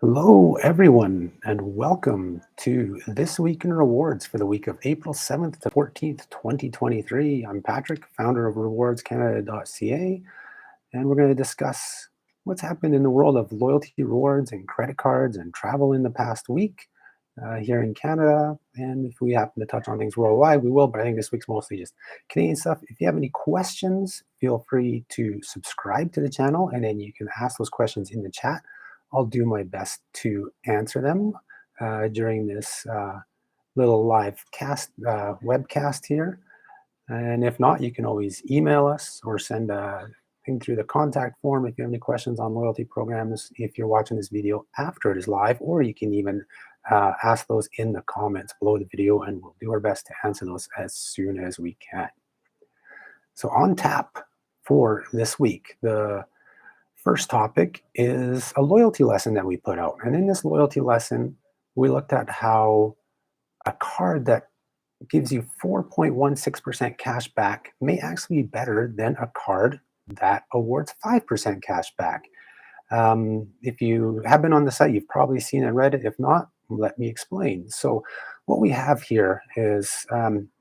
Hello, everyone, and welcome to This Week in Rewards for the week of April 7th to 14th, 2023. I'm Patrick, founder of rewardscanada.ca, and we're going to discuss what's happened in the world of loyalty rewards and credit cards and travel in the past week here in Canada. And if we happen to touch on things worldwide, we will, but I think this week's mostly just Canadian stuff. If you have any questions, feel free to subscribe to the channel, and then you can ask those questions in the chat. I'll do my best to answer them during this little live webcast here. And if not, you can always email us or send a thing through the contact form if you have any questions on loyalty programs, if you're watching this video after it is live, or you can even ask those in the comments below the video, and we'll do our best to answer those as soon as we can. So on tap for this week, the first topic is a loyalty lesson that we put out. And in this loyalty lesson, we looked at how a card that gives you 4.16% cash back may actually be better than a card that awards 5% cash back. If you have been on the site, you've probably seen and read it. If not, let me explain. So what we have here is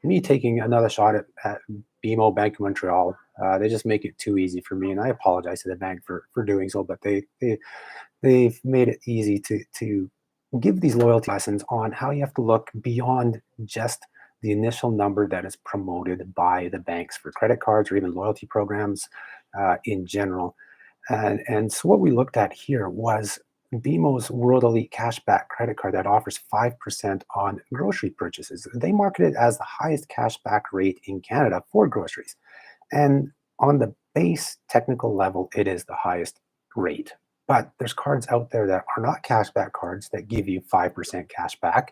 me taking another shot at BMO Bank of Montreal. They just make it too easy for me, and I apologize to the bank for doing so, but they've made it easy to give these loyalty lessons on how you have to look beyond just the initial number that is promoted by the banks for credit cards or even loyalty programs in general. And so what we looked at here was BMO's World Elite Cashback credit card that offers 5% on grocery purchases. They market it as the highest cashback rate in Canada for groceries. And on the base technical level, it is the highest rate. But there's cards out there that are not cashback cards that give you 5% cashback.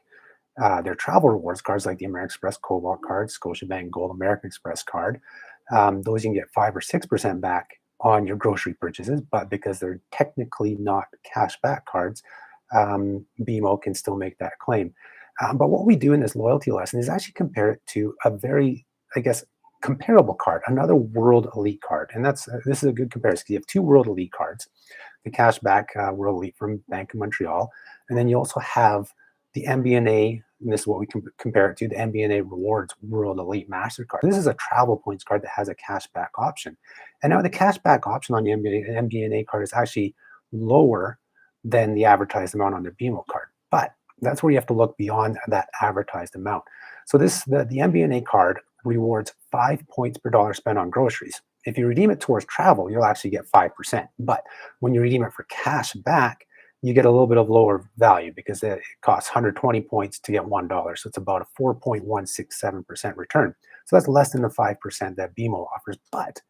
They're travel rewards cards like the American Express Cobalt card, Scotiabank Gold American Express card. Those you can get 5 or 6% back on your grocery purchases, but because they're technically not cashback cards, BMO can still make that claim. But what we do in this loyalty lesson is actually compare it to a very, comparable card, another World Elite card. And this is a good comparison because you have two World Elite cards, the cashback World Elite from Bank of Montreal, and then you also have the MBNA, and this is what we can compare it to, the MBNA Rewards World Elite MasterCard. This is a travel points card that has a cashback option. And now the cashback option on the MBNA card is actually lower than the advertised amount on the BMO card. But that's where you have to look beyond that advertised amount. So the MBNA card rewards 5 points per dollar spent on groceries. If you redeem it towards travel, you'll actually get 5%. But when you redeem it for cash back, you get a little bit of lower value because it costs 120 points to get $1. So it's about a 4.167% return. So that's less than the 5% that BMO offers. But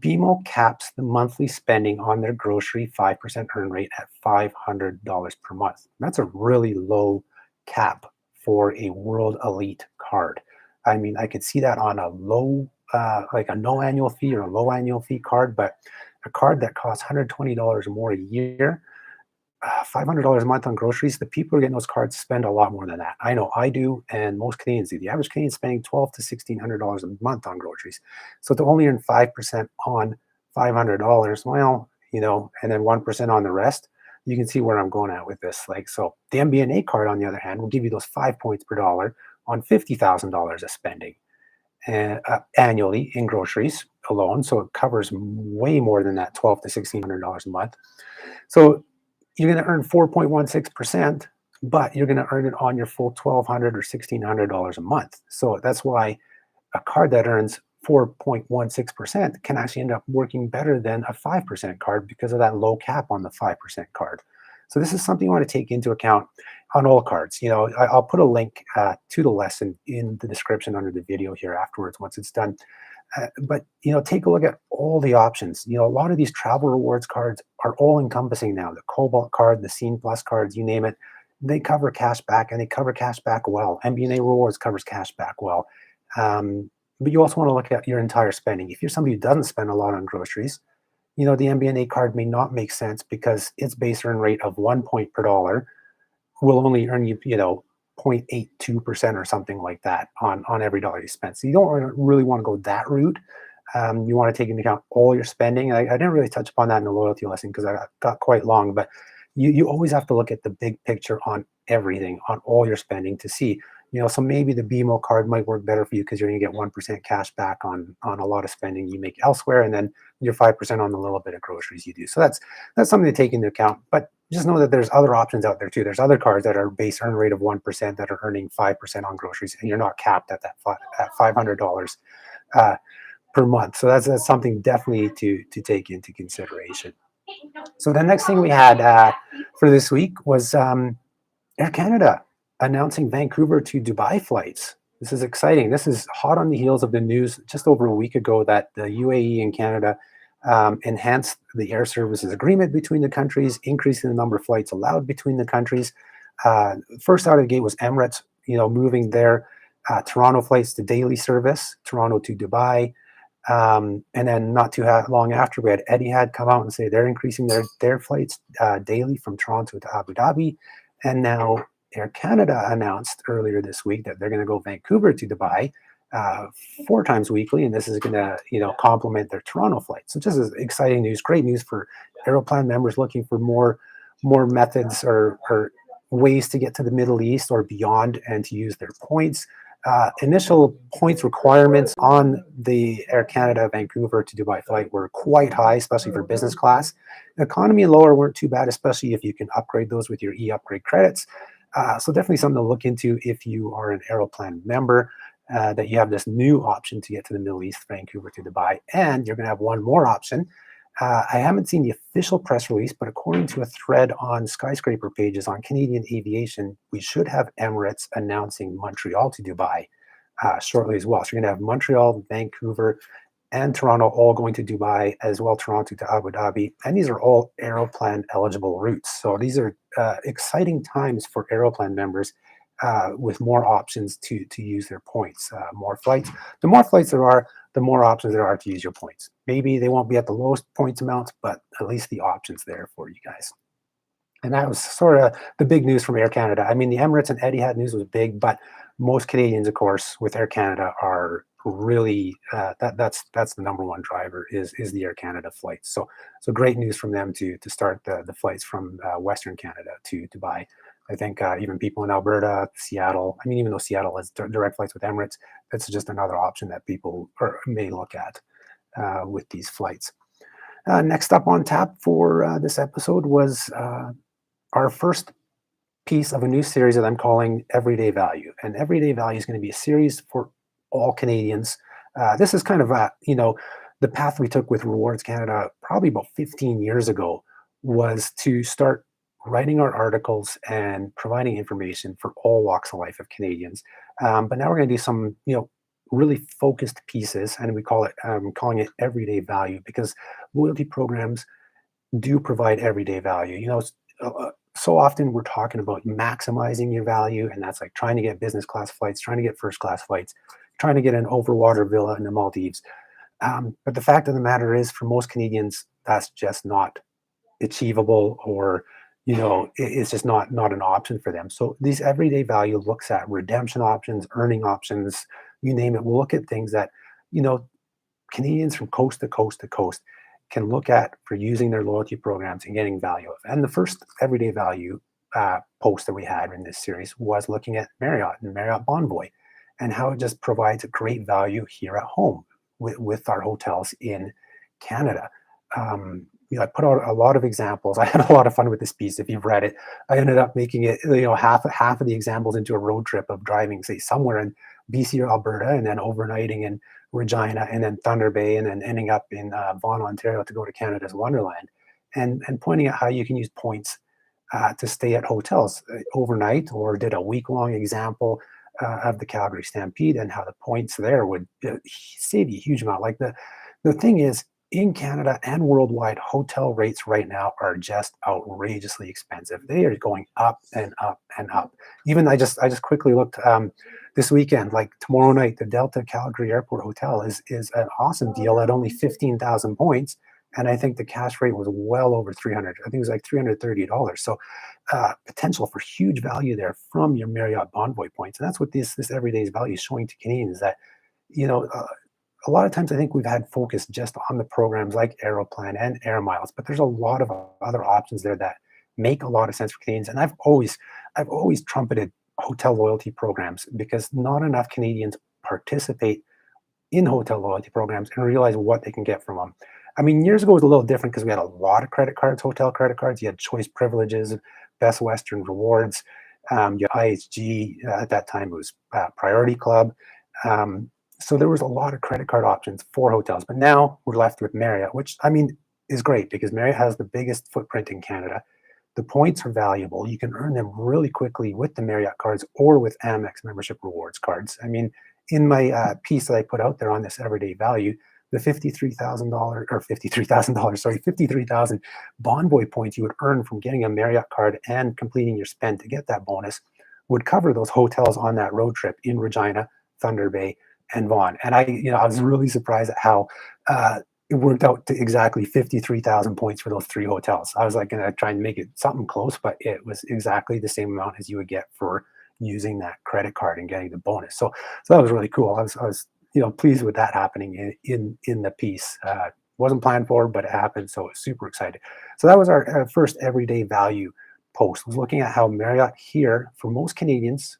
BMO caps the monthly spending on their grocery 5% earn rate at $500 per month. That's a really low cap for a World Elite card. I mean, I could see that on a low, like a no annual fee or a low annual fee card, but a card that costs $120 more a year, $500 a month on groceries, the people who are getting those cards spend a lot more than that. I know I do, and most Canadians do. The average Canadian is spending $1,200 to $1,600 a month on groceries. So to only earn 5% on $500, well, and then 1% on the rest, you can see where I'm going at with this. So the MBNA card, on the other hand, will give you those 5 points per dollar on $50,000 of spending annually in groceries alone. So it covers way more than that $1,200 to $1,600 a month. So you're going to earn 4.16%, but you're going to earn it on your full $1,200 or $1,600 a month. So that's why a card that earns 4.16% can actually end up working better than a 5% card because of that low cap on the 5% card. So this is something you want to take into account on all cards. I'll put a link to the lesson in the description under the video here afterwards once it's done. But take a look at all the options. A lot of these travel rewards cards are all encompassing now. The Cobalt card, the Scene Plus cards, you name it, they cover cash back, and they cover cash back well. MBNA Rewards covers cash back well. But you also want to look at your entire spending. If you're somebody who doesn't spend a lot on groceries, the MBNA card may not make sense because its base earn rate of 1 point per dollar will only earn you, 0.82% or something like that on every dollar you spend. So you don't really want to go that route. You want to take into account all your spending. I didn't really touch upon that in the loyalty lesson because I got quite long, but you always have to look at the big picture on everything, on all your spending to see, so maybe the BMO card might work better for you because you're going to get 1% cash back on a lot of spending you make elsewhere, and then you're 5% on the little bit of groceries you do. So that's something to take into account. But just know that there's other options out there too. There's other cards that are base earn rate of 1% that are earning 5% on groceries, and you're not capped at that at $500 per month. So that's something definitely to take into consideration. So the next thing we had for this week was Air Canada announcing Vancouver to Dubai flights. This is exciting. This is hot on the heels of the news just over a week ago that the UAE and Canada enhanced the air services agreement between the countries, increasing the number of flights allowed between the countries. First out of the gate was Emirates, moving their Toronto flights to daily service, Toronto to Dubai. And then not too long after, we had Etihad come out and say they're increasing their flights daily from Toronto to Abu Dhabi. And now Air Canada announced earlier this week that they're going to go Vancouver to Dubai 4 times weekly, and this is going to complement their Toronto flights. So just as exciting news, great news for Aeroplan members looking for more methods or ways to get to the Middle East or beyond and to use their points. Initial points requirements on the Air Canada Vancouver to Dubai flight were quite high, especially for business class. Economy and lower weren't too bad, especially if you can upgrade those with your e-upgrade credits. So definitely something to look into if you are an Aeroplan member, that you have this new option to get to the Middle East, Vancouver to Dubai. And you're going to have one more option. I haven't seen the official press release, but according to a thread on skyscraper pages on Canadian Aviation, we should have Emirates announcing Montreal to Dubai shortly as well. So you're going to have Montreal, Vancouver, and Toronto all going to Dubai, as well Toronto to Abu Dhabi. And these are all Aeroplan eligible routes. So these are exciting times for Aeroplan members with more options to use their points, more flights. The more flights there are, the more options there are to use your points. Maybe they won't be at the lowest points amounts, but at least the options there for you guys. And that was sort of the big news from Air Canada. I mean, the Emirates and Etihad news was big, but most Canadians, of course, with Air Canada are really that's the number one driver is the Air Canada flights. So great news from them to start the flights from Western Canada to Dubai. I think even people in Alberta, Seattle, I mean, even though Seattle has direct flights with Emirates, that's just another option that people may look at with these flights. Next up on tap for this episode was our first piece of a new series that I'm calling Everyday Value. And Everyday Value is going to be a series for all Canadians. This is kind of the path we took with Rewards Canada probably about 15 years ago, was to start writing our articles and providing information for all walks of life of Canadians. But now we're going to do some, really focused pieces, and we call it, calling it Everyday Value, because loyalty programs do provide everyday value. So often we're talking about maximizing your value, and that's like trying to get business class flights, trying to get first class flights, trying to get an overwater villa in the Maldives. But the fact of the matter is, for most Canadians, that's just not achievable, or it's just not an option for them. So these everyday value looks at redemption options, earning options, you name it. We'll look at things that Canadians from coast to coast to coast can look at for using their loyalty programs and getting value of. And the first everyday value post that we had in this series was looking at Marriott and Marriott Bonvoy, and how it just provides a great value here at home with our hotels in Canada. I put out a lot of examples. I had a lot of fun with this piece. If you've read it, I ended up making it, half of the examples into a road trip of driving, say, somewhere in BC or Alberta, and then overnighting in Regina, and then Thunder Bay, and then ending up in Vaughan, Ontario, to go to Canada's Wonderland, and pointing out how you can use points to stay at hotels overnight, or did a week-long example of the Calgary Stampede, and how the points there would save you a huge amount. Like the thing is, in Canada and worldwide, hotel rates right now are just outrageously expensive. They are going up and up and up. Even I just quickly looked this weekend, like tomorrow night, the Delta Calgary Airport Hotel is an awesome deal at only 15,000 points. And I think the cash rate was well over 300. I think it was like $330. So potential for huge value there from your Marriott Bonvoy points. And that's what this everyday value is showing to Canadians, that, a lot of times I think we've had focus just on the programs like Aeroplan and Air Miles, but there's a lot of other options there that make a lot of sense for Canadians. And I've always trumpeted hotel loyalty programs because not enough Canadians participate in hotel loyalty programs and realize what they can get from them. I mean, years ago it was a little different because we had a lot of credit cards, hotel credit cards. You had choice privileges, Best Western rewards, you had IHG. At that time, it was Priority Club. So there was a lot of credit card options for hotels. But now we're left with Marriott, which I mean is great because Marriott has the biggest footprint in Canada. The points are valuable. You can earn them really quickly with the Marriott cards or with Amex membership rewards cards. I mean, in my piece that I put out there on this everyday value, the $53,000 or $53,000, sorry, 53,000 Bonvoy points you would earn from getting a Marriott card and completing your spend to get that bonus would cover those hotels on that road trip in Regina, Thunder Bay, and Vaughan. And I was really surprised at how it worked out to exactly 53,000 points for those 3 hotels. I was like going to try and make it something close, but it was exactly the same amount as you would get for using that credit card and getting the bonus. So that was really cool. I was pleased with that happening in the piece. Wasn't planned for, but it happened. So I was super excited. So that was our first everyday value post. Was looking at how Marriott here, for most Canadians,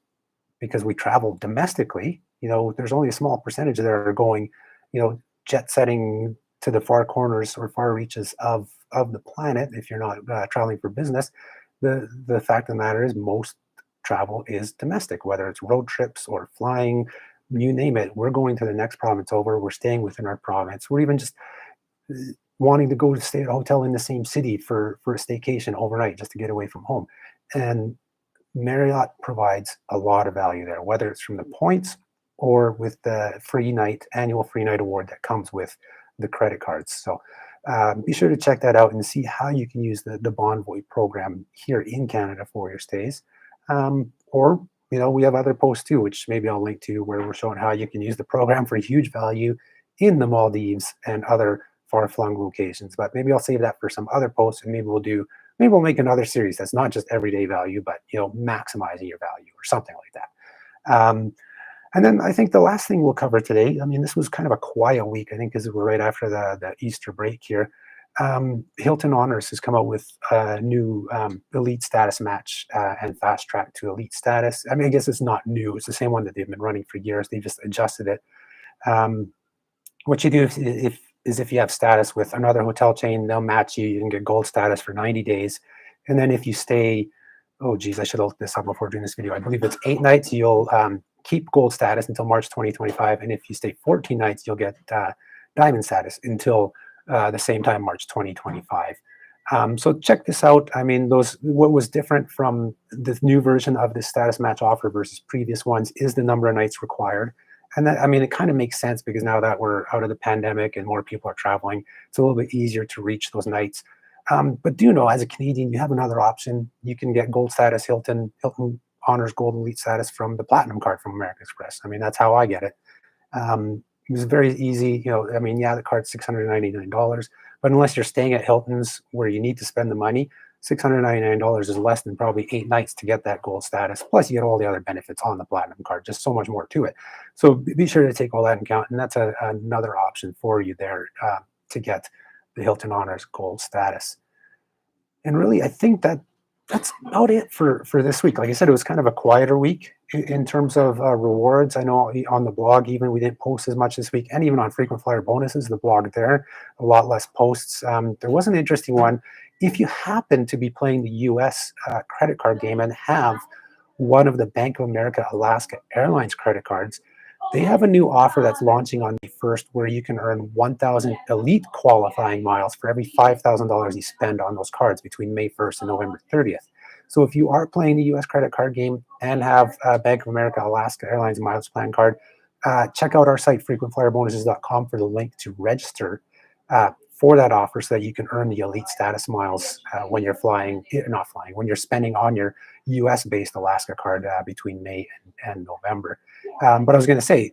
because we travel domestically, there's only a small percentage that are going, jet setting to the far corners or far reaches of the planet. If you're not traveling for business, the fact of the matter is most travel is domestic, whether it's road trips or flying, you name it. We're going to the next province over. We're staying within our province. We're even just wanting to go to stay at a hotel in the same city for a staycation overnight just to get away from home. And Marriott provides a lot of value there, whether it's from the points or with the annual free night award that comes with the credit cards. So be sure to check that out and see how you can use the Bonvoy program here in Canada for your stays. Or we have other posts too, which maybe I'll link to, where we're showing how you can use the program for huge value in the Maldives and other far-flung locations. But maybe I'll save that for some other posts, and maybe we'll make another series that's not just everyday value, but maximizing your value or something like that. And then I think the last thing we'll cover today, I mean, this was kind of a quiet week, I think, because we're right after the Easter break here. Hilton Honors has come out with a new elite status match and fast track to elite status. I mean, I guess it's not new. It's the same one that they've been running for years. They just adjusted it. What you do if you have status with another hotel chain, they'll match you. You can get gold status for 90 days. And then if you stay, oh, geez, I should have looked this up before doing this video. I believe it's 8 nights. You'll keep gold status until March 2025. And if you stay 14 nights, you'll get diamond status until the same time, March 2025. So check this out. I mean, what was different from the new version of the status match offer versus previous ones is the number of nights required. And that, I mean, it kind of makes sense because now that we're out of the pandemic and more people are traveling, it's a little bit easier to reach those nights. But do know, as a Canadian, you have another option. You can get gold status, Hilton Honors Gold Elite status from the Platinum card from American Express. I mean, that's how I get it. It was very easy. I mean, yeah, the card's $699, but unless you're staying at Hilton's where you need to spend the money, $699 is less than probably 8 nights to get that gold status. Plus, you get all the other benefits on the Platinum card, just so much more to it. So be sure to take all that into account, and that's another option for you there to get the Hilton Honors Gold status. And really, I think that's about it for this week. Like I said, it was kind of a quieter week in terms of rewards. I know on the blog, even we didn't post as much this week, and even on frequent flyer bonuses, the blog there, a lot less posts. There was an interesting one. If you happen to be playing the US credit card game and have one of the Bank of America Alaska Airlines credit cards, they have a new offer that's launching on May 1st where you can earn 1,000 elite qualifying miles for every $5,000 you spend on those cards between May 1st and November 30th. So if you are playing the US credit card game and have a Bank of America Alaska Airlines Miles Plan card, check out our site, frequentflyerbonuses.com, for the link to register for that offer so that you can earn the elite status miles when you're when you're spending on your US-based Alaska card between May and November. But I was going to say,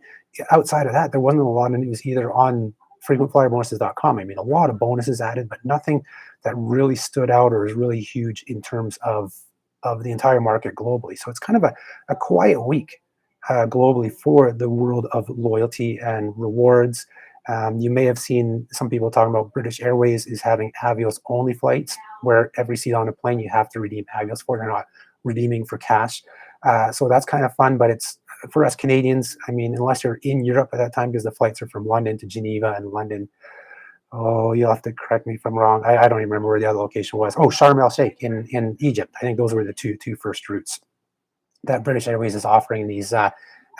outside of that, there wasn't a lot of news either on frequentflyerbonuses.com. I mean, a lot of bonuses added, but nothing that really stood out or is really huge in terms of the entire market globally. So it's kind of a quiet week globally for the world of loyalty and rewards. You may have seen some people talking about British Airways is having Avios only flights where every seat on a plane you have to redeem Avios for. They're not redeeming for cash. So that's kind of fun, but it's for us Canadians. I mean, unless you're in Europe at that time, because the flights are from London to Geneva and London. Oh, you'll have to correct me if I'm wrong. I don't even remember where the other location was. Oh, Sharm el Sheikh in Egypt. I think those were the two first routes that British Airways is offering these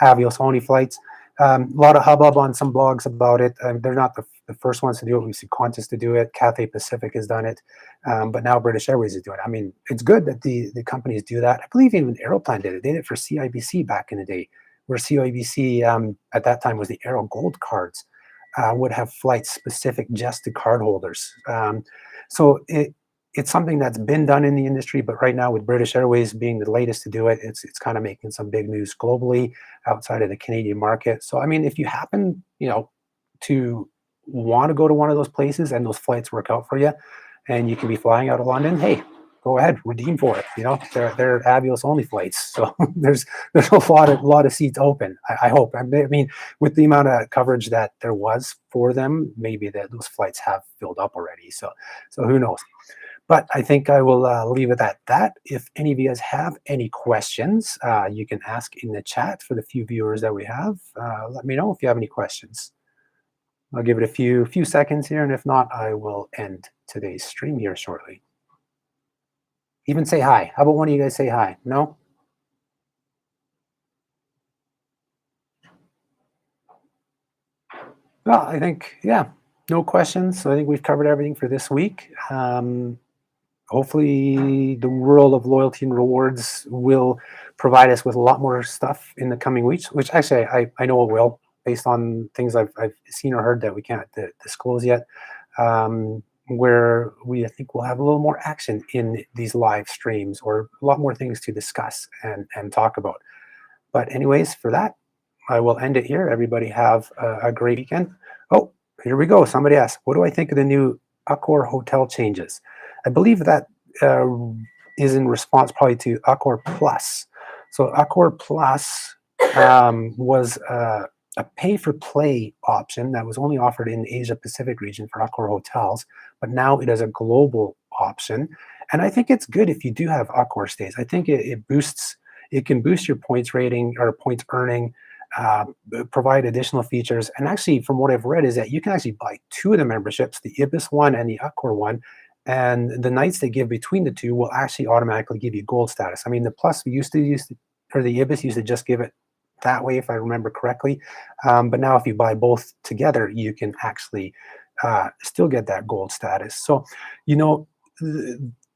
Avios only flights. A lot of hubbub on some blogs about it. They're not the first ones to do it. We see Qantas to do it. Cathay Pacific has done it. But now British Airways is doing it. I mean, it's good that the companies do that. I believe even Aeroplan did it. They did it for CIBC back in the day, where CIBC at that time was the Aero Gold cards, would have flights specific just to cardholders. So it's something that's been done in the industry, but right now with British Airways being the latest to do it, it's kind of making some big news globally outside of the Canadian market. So I mean, if you happen, to want to go to one of those places and those flights work out for you, and you can be flying out of London, hey, go ahead, redeem for it. They're Avios only flights, so there's a lot of seats open. I hope. I mean, with the amount of coverage that there was for them, maybe that those flights have filled up already. So who knows? But I think I will leave it at that. If any of you guys have any questions, you can ask in the chat for the few viewers that we have. Let me know if you have any questions. I'll give it a few seconds here, and if not, I will end today's stream here shortly. Even say hi. How about one of you guys say hi? No? Well, I think, yeah, no questions. So I think we've covered everything for this week. Hopefully the world of loyalty and rewards will provide us with a lot more stuff in the coming weeks, which actually I know it will, based on things I've seen or heard that we can't disclose yet, where I think we'll have a little more action in these live streams, or a lot more things to discuss and talk about. But anyways, for that, I will end it here. Everybody have a great weekend. Oh, here we go. Somebody asked, what do I think of the new Accor hotel changes? I believe that is in response probably to Accor Plus. So Accor Plus was a pay-for-play option that was only offered in the Asia Pacific region for Accor hotels, but now it is a global option. And I think it's good if you do have Accor stays. I think it can boost your points rating or points earning, provide additional features. And actually, from what I've read, is that you can actually buy two of the memberships, the Ibis one and the Accor one, and the nights they give between the two will actually automatically give you gold status. I mean, the Plus we used to or the Ibis used to just give it that way, if I remember correctly. But now if you buy both together, you can actually still get that gold status. So,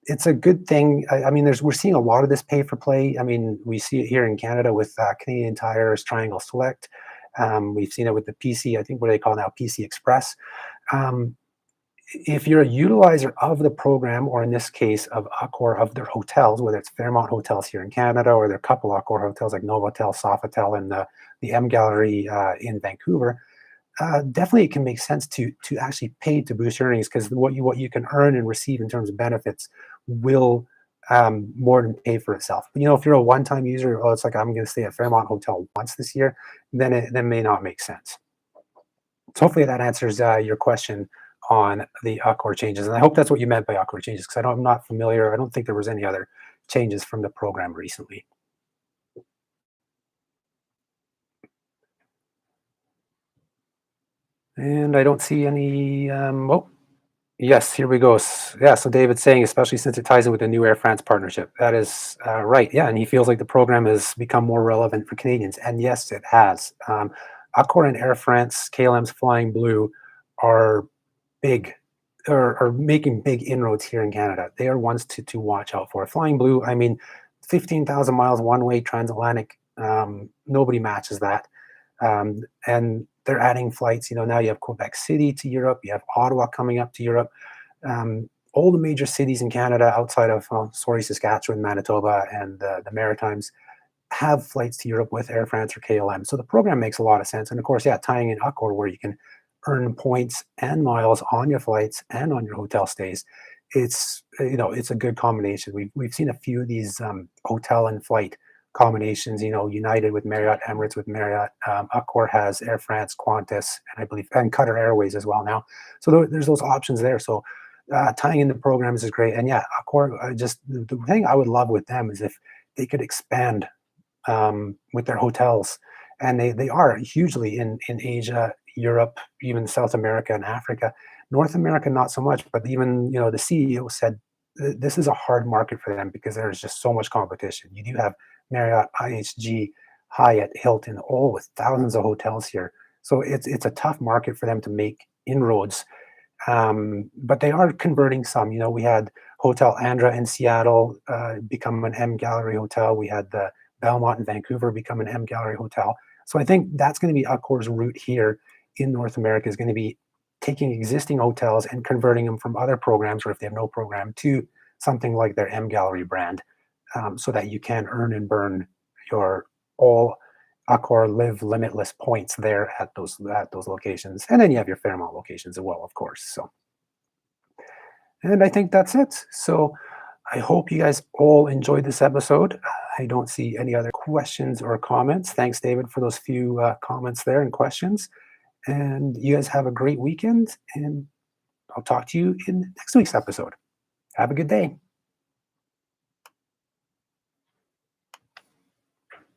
it's a good thing. I mean, we're seeing a lot of this pay for play. I mean, we see it here in Canada with Canadian Tire's Triangle Select. We've seen it with the PC, I think what they call now PC Express. If you're a utilizer of the program, or in this case of Accor, of their hotels, whether it's Fairmont hotels here in Canada, or their couple Accor hotels like Novotel, Sofitel, and the M Gallery in Vancouver, definitely it can make sense to actually pay to boost earnings, because what you can earn and receive in terms of benefits will more than pay for itself. But, if you're a one-time user, it's like, I'm going to stay at Fairmont Hotel once this year, then it may not make sense. So hopefully that answers your question on the Accor changes. And I hope that's what you meant by Accor changes, because I'm not familiar. I don't think there was any other changes from the program recently. And I don't see any, yes, here we go. Yeah, so David's saying, especially since it ties in with the new Air France partnership. That is right. Yeah, and he feels like the program has become more relevant for Canadians. And yes, it has. Accor and Air France, KLM's Flying Blue, are big, are making big inroads here in Canada. They are ones to watch out for. Flying Blue, I mean, 15,000 miles one-way transatlantic. Nobody matches that. And they're adding flights. Now you have Quebec City to Europe. You have Ottawa coming up to Europe. All the major cities in Canada outside of, Saskatchewan, Manitoba, and the Maritimes have flights to Europe with Air France or KLM. So the program makes a lot of sense. And of course, yeah, tying in Accor, where you can earn points and miles on your flights and on your hotel stays. It's a good combination. We've seen a few of these hotel and flight combinations. United with Marriott, Emirates with Marriott. Accor has Air France, Qantas, and I believe and Qatar Airways as well now. So there's those options there. So tying into programs is great. And yeah, Accor, just the thing I would love with them is if they could expand with their hotels, and they are hugely in Asia, Europe, even South America and Africa. North America, not so much, but even the CEO said this is a hard market for them because there's just so much competition. You do have Marriott, IHG, Hyatt, Hilton, all with thousands of hotels here. So it's a tough market for them to make inroads. But they are converting some. We had Hotel Andra in Seattle become an M Gallery hotel. We had the Belmont in Vancouver become an M Gallery hotel. So I think that's going to be Accor's route here in North America, is going to be taking existing hotels and converting them from other programs, or if they have no program, to something like their M Gallery brand, so that you can earn and burn your all Accor Live Limitless points there at those locations. And then you have your Fairmont locations as well, of course. So, and I think that's it. So I hope you guys all enjoyed this episode. I don't see any other questions or comments. Thanks, David, for those few comments there and questions. And you guys have a great weekend, and I'll talk to you in next week's episode. Have a good day.